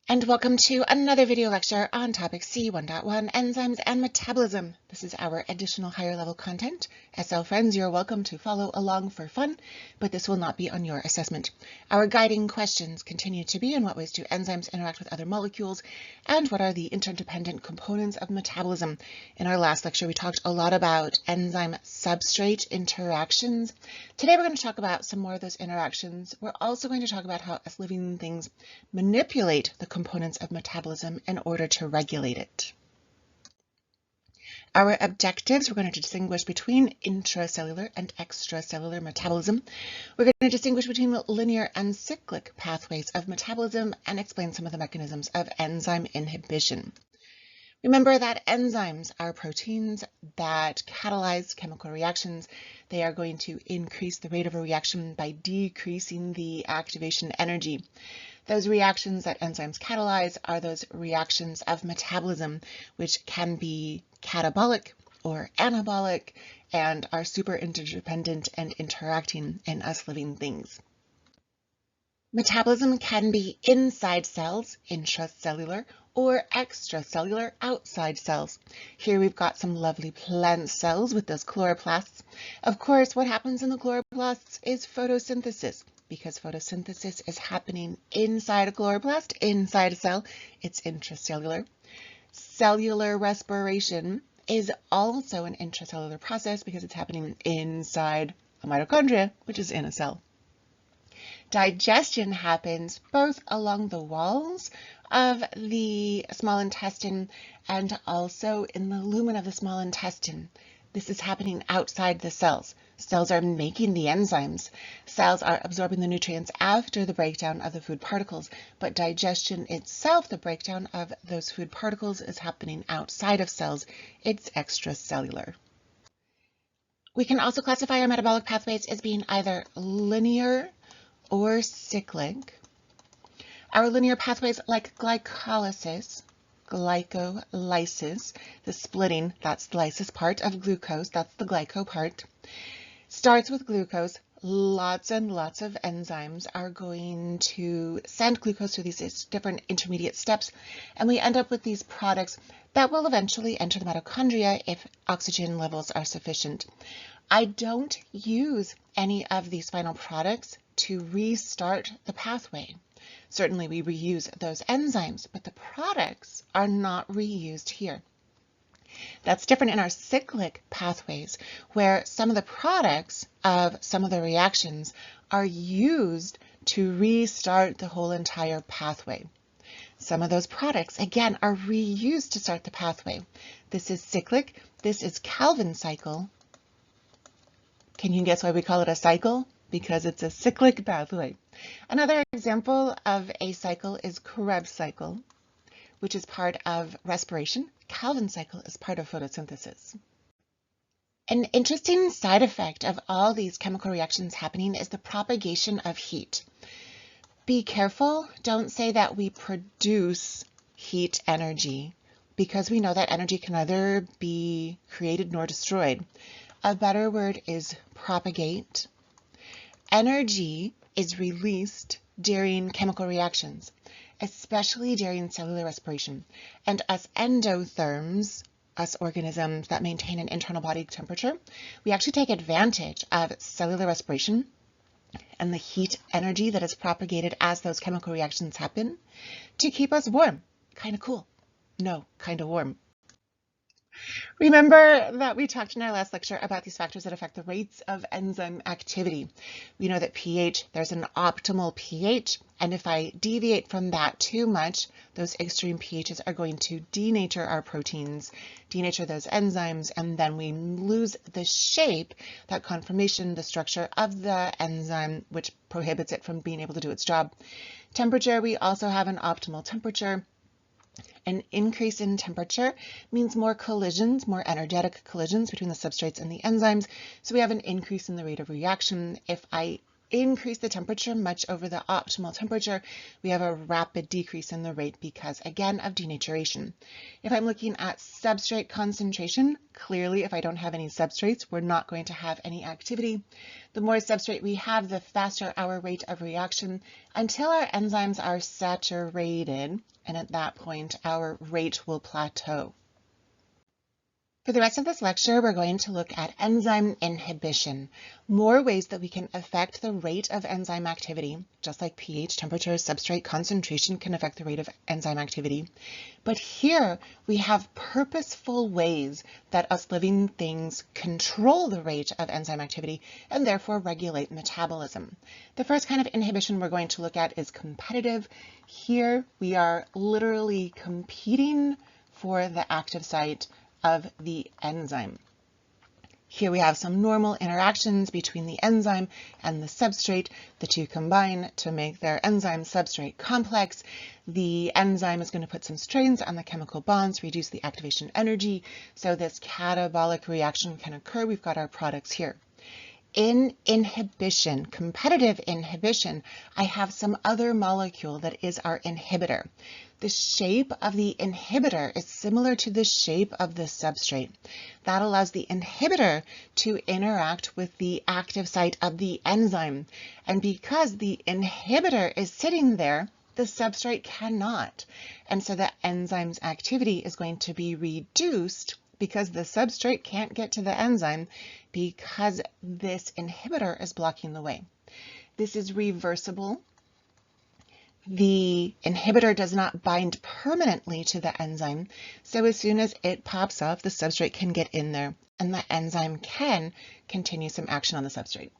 And welcome to another video lecture on topic C1.1 Enzymes and Metabolism. This is our additional higher level content. SL friends, you're welcome to follow along for fun, but this will not be on your assessment. Our guiding questions continue to be: in what ways do enzymes interact with other molecules, and what are the interdependent components of metabolism? In our last lecture, we talked a lot about enzyme substrate interactions. Today, we're going to talk about some more of those interactions. We're also going to talk about how us living things manipulate the components of metabolism in order to regulate it. Our objectives: we're going to distinguish between intracellular and extracellular metabolism. We're going to distinguish between linear and cyclic pathways of metabolism and explain some of the mechanisms of enzyme inhibition. Remember that enzymes are proteins that catalyze chemical reactions. They are going to increase the rate of a reaction by decreasing the activation energy. Those reactions that enzymes catalyze are those reactions of metabolism, which can be catabolic or anabolic and are super interdependent and interacting in us living things. Metabolism can be inside cells, intracellular, or extracellular, outside cells. Here we've got some lovely plant cells with those chloroplasts. Of course, what happens in the chloroplasts is photosynthesis. Because photosynthesis is happening inside a chloroplast, inside a cell, it's intracellular. Cellular respiration is also an intracellular process because it's happening inside a mitochondria, which is in a cell. Digestion happens both along the walls of the small intestine and also in the lumen of the small intestine. This is happening outside the cells. Cells are making the enzymes. Cells are absorbing the nutrients after the breakdown of the food particles, but digestion itself, the breakdown of those food particles, is happening outside of cells. It's extracellular. We can also classify our metabolic pathways as being either linear or cyclic. Our linear pathways, like glycolysis, the splitting, that's the lysis part of glucose, that's the glyco part, starts with glucose. Lots and lots of enzymes are going to send glucose through these different intermediate steps, and we end up with these products that will eventually enter the mitochondria if oxygen levels are sufficient. I don't use any of these final products to restart the pathway. Certainly we reuse those enzymes, but the products are not reused here. That's different in our cyclic pathways, where some of the products of some of the reactions are used to restart the whole entire pathway. Some of those products, again, are reused to start the pathway. This is cyclic. This is Calvin cycle. Can you guess why we call it a cycle? Because it's a cyclic pathway. Another example of a cycle is Krebs cycle, which is part of respiration. Calvin cycle is part of photosynthesis. An interesting side effect of all these chemical reactions happening is the propagation of heat. Be careful, don't say that we produce heat energy, because we know that energy can neither be created nor destroyed. A better word is propagate. Energy is released during chemical reactions, especially during cellular respiration. And us endotherms, us organisms that maintain an internal body temperature, we actually take advantage of cellular respiration and the heat energy that is propagated as those chemical reactions happen to keep us warm. Kind of cool. No, kind of warm. Remember that we talked in our last lecture about these factors that affect the rates of enzyme activity. We know that pH, there's an optimal pH, and if I deviate from that too much, those extreme pHs are going to denature our proteins, denature those enzymes, and then we lose the shape, that conformation, the structure of the enzyme, which prohibits it from being able to do its job. Temperature, we also have an optimal temperature. An increase in temperature means more collisions, more energetic collisions between the substrates and the enzymes. So we have an increase in the rate of reaction. If I increase the temperature much over the optimal temperature, we have a rapid decrease in the rate because, again, of denaturation. If I'm looking at substrate concentration, clearly if I don't have any substrates, we're not going to have any activity. The more substrate we have, the faster our rate of reaction until our enzymes are saturated, and at that point our rate will plateau. For the rest of this lecture, we're going to look at enzyme inhibition, more ways that we can affect the rate of enzyme activity, just like pH, temperature, substrate concentration can affect the rate of enzyme activity. But here we have purposeful ways that us living things control the rate of enzyme activity and therefore regulate metabolism. The first kind of inhibition we're going to look at is competitive. Here we are literally competing for the active site of the enzyme. Here we have some normal interactions between the enzyme and the substrate. The two combine to make their enzyme substrate complex. The enzyme is going to put some strains on the chemical bonds, reduce the activation energy, so this catabolic reaction can occur. We've got our products here. In inhibition, competitive inhibition, I have some other molecule that is our inhibitor. The shape of the inhibitor is similar to the shape of the substrate. That allows the inhibitor to interact with the active site of the enzyme. And because the inhibitor is sitting there, the substrate cannot. And so the enzyme's activity is going to be reduced because the substrate can't get to the enzyme because this inhibitor is blocking the way. This is reversible. The inhibitor does not bind permanently to the enzyme, so as soon as it pops off, the substrate can get in there and the enzyme can continue some action on the substrate.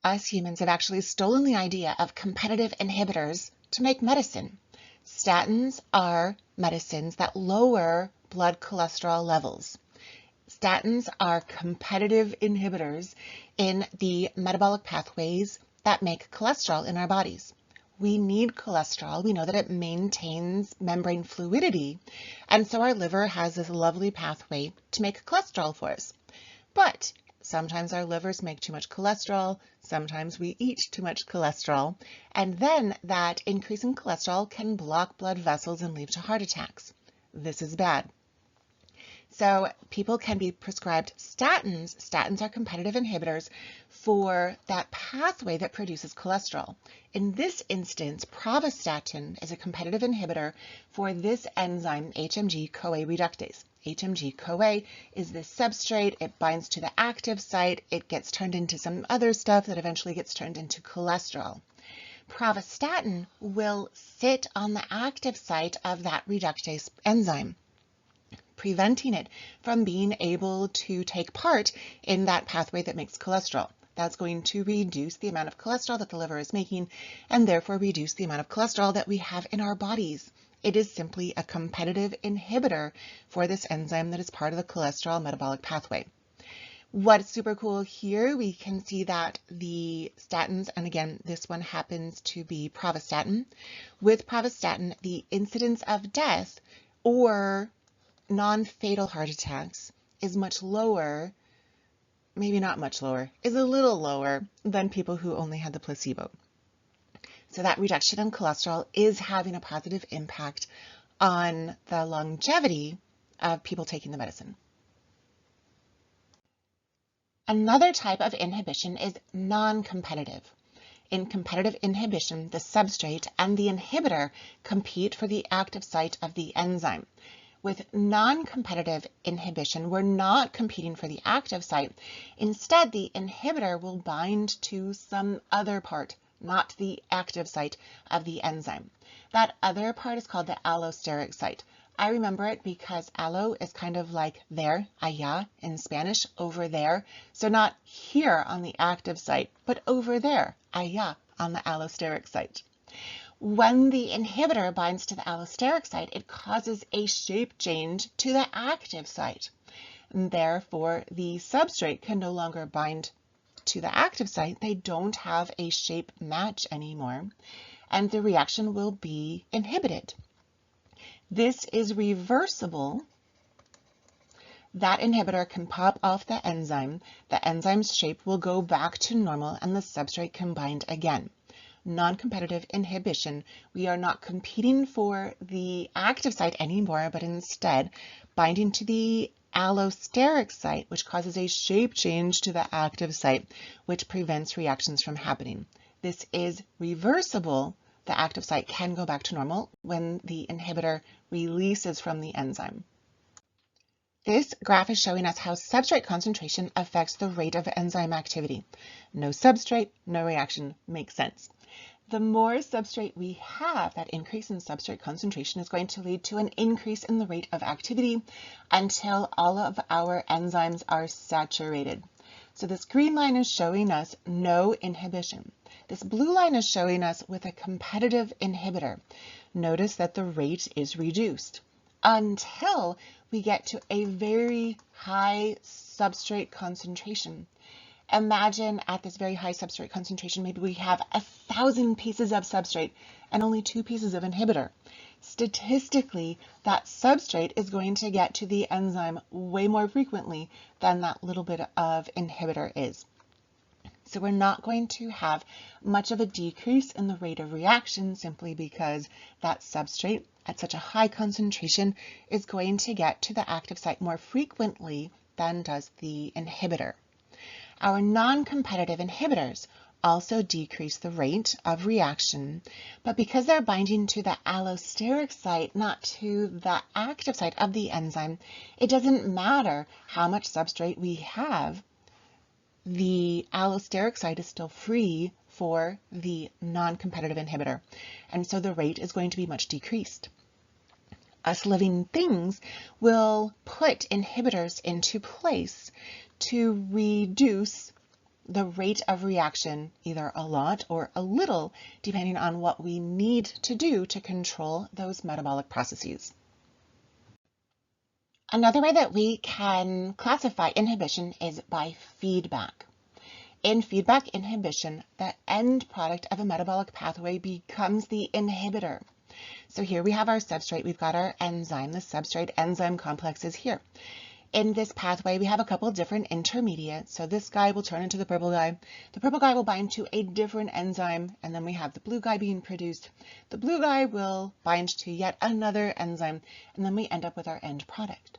Us humans have actually stolen the idea of competitive inhibitors to make medicine. Statins are medicines that lower blood cholesterol levels. Statins are competitive inhibitors in the metabolic pathways that make cholesterol in our bodies. We need cholesterol. We know that it maintains membrane fluidity, and so our liver has this lovely pathway to make cholesterol for us. But sometimes our livers make too much cholesterol, sometimes we eat too much cholesterol, and then that increase in cholesterol can block blood vessels and lead to heart attacks. This is bad. So people can be prescribed statins. Statins are competitive inhibitors for that pathway that produces cholesterol. In this instance, pravastatin is a competitive inhibitor for this enzyme, HMG-CoA reductase. HMG-CoA is this substrate. It binds to the active site. It gets turned into some other stuff that eventually gets turned into cholesterol. Pravastatin will sit on the active site of that reductase enzyme, preventing it from being able to take part in that pathway that makes cholesterol. That's going to reduce the amount of cholesterol that the liver is making and therefore reduce the amount of cholesterol that we have in our bodies. It is simply a competitive inhibitor for this enzyme that is part of the cholesterol metabolic pathway. What's super cool here, we can see that the statins, and again, this one happens to be pravastatin. With pravastatin, the incidence of death or non-fatal heart attacks is much lower, maybe not much lower, is a little lower than people who only had the placebo. So that reduction in cholesterol is having a positive impact on the longevity of people taking the medicine. Another type of inhibition is non-competitive. In competitive inhibition, the substrate and the inhibitor compete for the active site of the enzyme. With non-competitive inhibition, we're not competing for the active site. Instead, the inhibitor will bind to some other part, not the active site of the enzyme. That other part is called the allosteric site. I remember it because allo is kind of like there, allá in Spanish, over there. So not here on the active site, but over there, allá on the allosteric site. When the inhibitor binds to the allosteric site, it causes a shape change to the active site. And therefore, the substrate can no longer bind to the active site. They don't have a shape match anymore, and the reaction will be inhibited. This is reversible that inhibitor can pop off the enzyme's shape will go back to normal, and the substrate can bind again. Non-competitive inhibition, we are not competing for the active site anymore, but instead binding to the allosteric site, which causes a shape change to the active site, which prevents reactions from happening. This is reversible. The active site can go back to normal when the inhibitor releases from the enzyme. This graph is showing us how substrate concentration affects the rate of enzyme activity. No substrate, no reaction makes sense. The more substrate we have, that increase in substrate concentration is going to lead to an increase in the rate of activity until all of our enzymes are saturated. So this green line is showing us no inhibition. This blue line is showing us with a competitive inhibitor. Notice that the rate is reduced until we get to a very high substrate concentration. Imagine at this very high substrate concentration, maybe we have 1,000 pieces of substrate and only 2 pieces of inhibitor. Statistically, that substrate is going to get to the enzyme way more frequently than that little bit of inhibitor is. So we're not going to have much of a decrease in the rate of reaction simply because that substrate at such a high concentration is going to get to the active site more frequently than does the inhibitor. Our non-competitive inhibitors also decrease the rate of reaction, but because they're binding to the allosteric site, not to the active site of the enzyme, it doesn't matter how much substrate we have. The allosteric site is still free for the non-competitive inhibitor, and so the rate is going to be much decreased. Us living things will put inhibitors into place to reduce the rate of reaction, either a lot or a little, depending on what we need to do to control those metabolic processes. Another way that we can classify inhibition is by feedback. In feedback inhibition, the end product of a metabolic pathway becomes the inhibitor. So here we have our substrate, we've got our enzyme, the substrate enzyme complex is here. In this pathway, we have a couple different intermediates. So this guy will turn into the purple guy. The purple guy will bind to a different enzyme, and then we have the blue guy being produced. The blue guy will bind to yet another enzyme, and then we end up with our end product.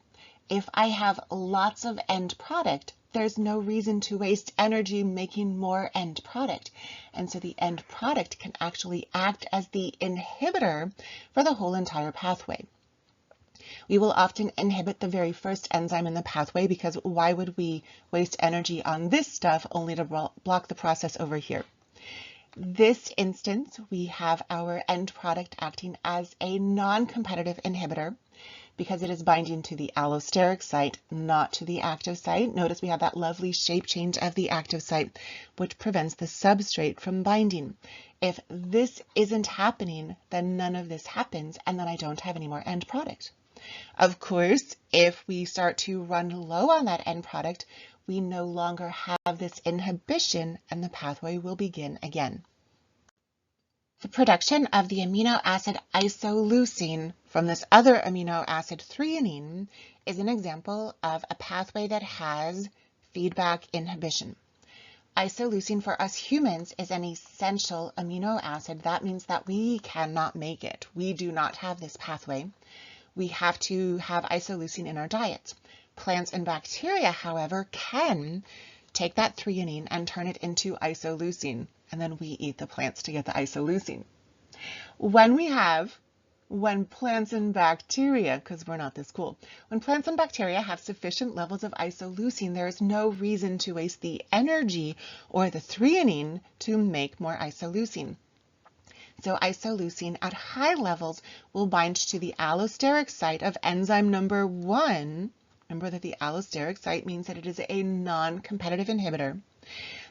If I have lots of end product, there's no reason to waste energy making more end product. And so the end product can actually act as the inhibitor for the whole entire pathway. We will often inhibit the very first enzyme in the pathway because why would we waste energy on this stuff only to block the process over here? This instance, we have our end product acting as a non-competitive inhibitor because it is binding to the allosteric site, not to the active site. Notice we have that lovely shape change of the active site, which prevents the substrate from binding. If this isn't happening, then none of this happens, and then I don't have any more end product. Of course, if we start to run low on that end product, we no longer have this inhibition and the pathway will begin again. The production of the amino acid isoleucine from this other amino acid threonine is an example of a pathway that has feedback inhibition. Isoleucine for us humans is an essential amino acid. That means that we cannot make it. We do not have this pathway. We have to have isoleucine in our diets. Plants and bacteria, however, can take that threonine and turn it into isoleucine, and then we eat the plants to get the isoleucine. When plants and bacteria, because we're not this cool, when plants and bacteria have sufficient levels of isoleucine, there is no reason to waste the energy or the threonine to make more isoleucine. So isoleucine at high levels will bind to the allosteric site of enzyme number 1. Remember that the allosteric site means that it is a non-competitive inhibitor.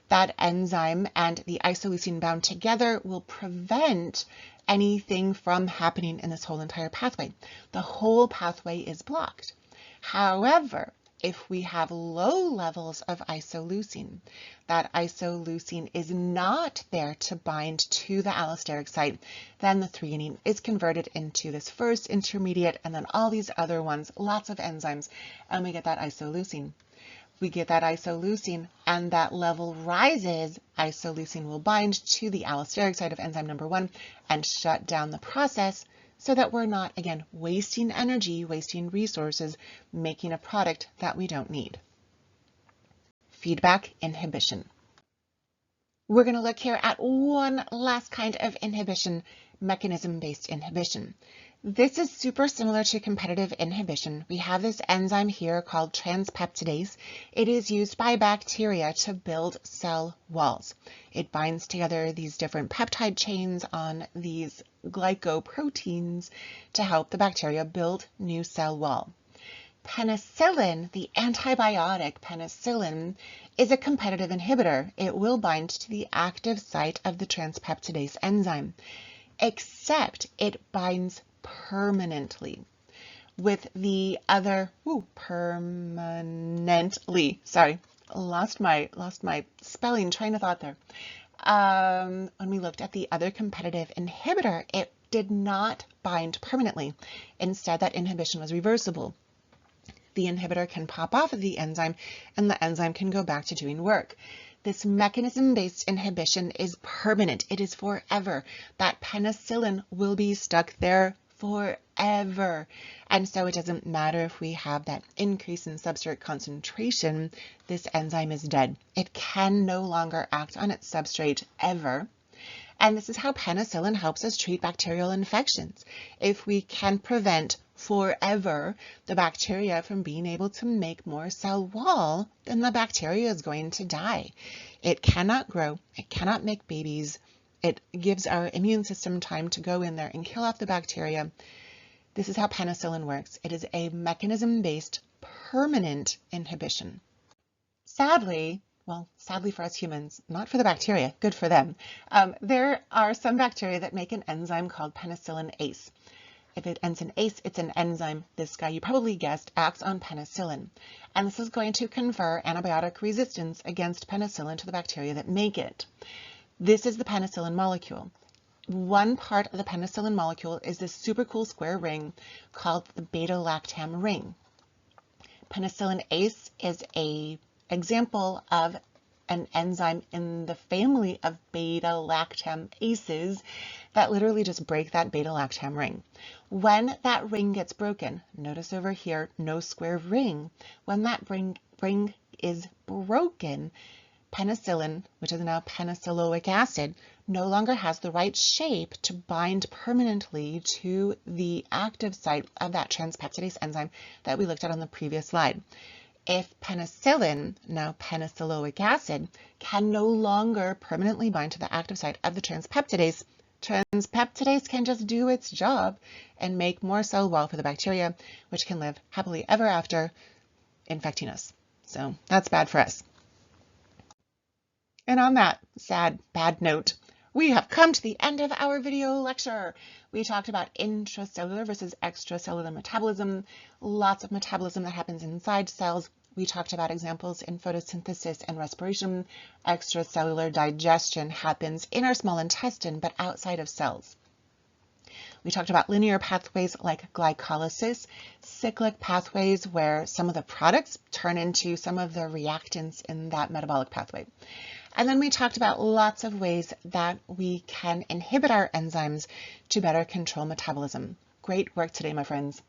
That enzyme and the isoleucine bound together will prevent anything from happening in this whole entire pathway. The whole pathway is blocked. However, if we have low levels of isoleucine. That isoleucine is not there to bind to the allosteric site, then the threonine is converted into this first intermediate and then all these other ones, lots of enzymes, and we get that isoleucine. We get that isoleucine and that level rises, isoleucine will bind to the allosteric site of enzyme number 1 and shut down the process so that we're not, again, wasting energy, wasting resources, making a product that we don't need. Feedback inhibition. We're going to look here at one last kind of inhibition, mechanism-based inhibition. This is super similar to competitive inhibition. We have this enzyme here called transpeptidase. It is used by bacteria to build cell walls. It binds together these different peptide chains on these glycoproteins to help the bacteria build new cell wall. Penicillin, the antibiotic penicillin, is a competitive inhibitor. It will bind to the active site of the transpeptidase enzyme, except it binds permanently with the other, permanently, sorry, lost my spelling, train of thought there. When we looked at the other competitive inhibitor, it did not bind permanently. Instead, that inhibition was reversible. The inhibitor can pop off of the enzyme and the enzyme can go back to doing work. This mechanism-based inhibition is permanent. It is forever. That penicillin will be stuck there forever. And so it doesn't matter if we have that increase in substrate concentration, this enzyme is dead. It can no longer act on its substrate ever. And this is how penicillin helps us treat bacterial infections. If we can prevent forever the bacteria from being able to make more cell wall, then the bacteria is going to die. It cannot grow. It cannot make babies. It gives our immune system time to go in there and kill off the bacteria. This is how penicillin works. It is a mechanism-based permanent inhibition. Sadly, well, sadly for us humans, not for the bacteria, good for them, there are some bacteria that make an enzyme called penicillinase. If it ends in ase, it's an enzyme. This guy, you probably guessed, acts on penicillin. And this is going to confer antibiotic resistance against penicillin to the bacteria that make it. This is the penicillin molecule. One part of the penicillin molecule is this super cool square ring called the beta-lactam ring. Penicillinase is an example of an enzyme in the family of beta-lactamases that literally just break that beta-lactam ring. When that ring gets broken, notice over here, no square ring. When that ring is broken, penicillin, which is now penicilloic acid, no longer has the right shape to bind permanently to the active site of that transpeptidase enzyme that we looked at on the previous slide. If penicillin, now penicilloic acid, can no longer permanently bind to the active site of the transpeptidase, transpeptidase can just do its job and make more cell wall for the bacteria, which can live happily ever after, infecting us. So that's bad for us. And on that sad, bad note, we have come to the end of our video lecture. We talked about intracellular versus extracellular metabolism, lots of metabolism that happens inside cells. We talked about examples in photosynthesis and respiration. Extracellular digestion happens in our small intestine, but outside of cells. We talked about linear pathways like glycolysis, cyclic pathways where some of the products turn into some of the reactants in that metabolic pathway. And then we talked about lots of ways that we can inhibit our enzymes to better control metabolism. Great work today, my friends.